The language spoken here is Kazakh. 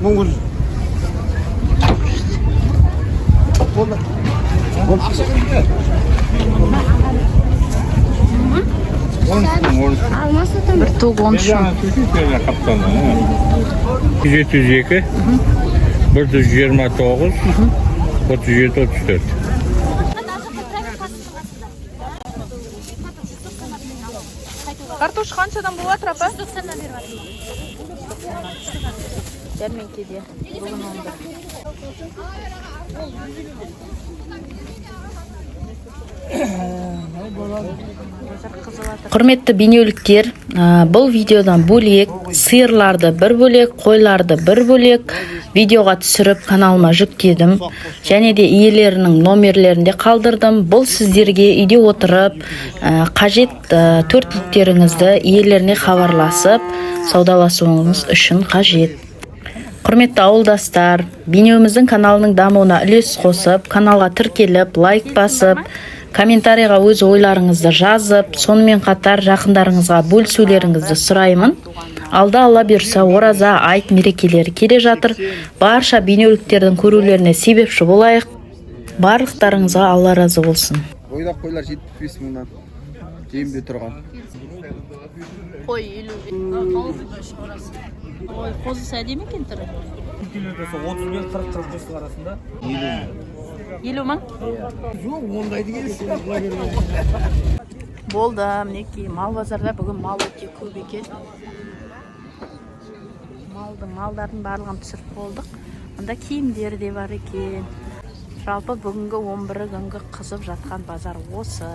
몽골. Bir to'q 10 şu. 172 129 37 34. Kartoş qanchadan bo'lyapti, apa? 190 dan beryapti. Yarmankada. Bugun 11. Құрметті бейнеліктер, бұл видеодан бөлек сиырларды бір бөлек, қойларды бір бөлек видеоға түсіріп каналыма жүктедім. Және де иелерінің номерлерінде қалдырдым. Бұл сіздерге үйде отырып, қажет төрттіліктеріңізді иелеріне хабарласып, саудаласуыңыз үшін қажет. Құрметті ауылдастар, бейнеміздің каналының дамуына үлес қосып, каналға тіркеліп, лайк басып, комментарийға өз ойларыңызды жазып, сонымен қатар жақындарыңызға бөлісулеріңізді сұраймын. Алда Алла бұйырса, ораза, айт мерекелері келе жатыр. Барша бейнеліктердің көрулеріне себепші болайық. Барлықтарыңызға Алла разы болсын. Ойлап қойлар 75 мыңнан жемде тұрған. Қой 50. Ой, қозы сәді ме екен түрі? 30 мен 40 жастық арасында 50 мың? жоқ, ондайды келесің. Болды, мінекей мал базарда бүгін мал өте көп екен. Малдардың барлығын түсіріп болдық. Онда киімдер де бар екен. Жалпы бүгінгі 11 күнгі қызып жатқан базар осы.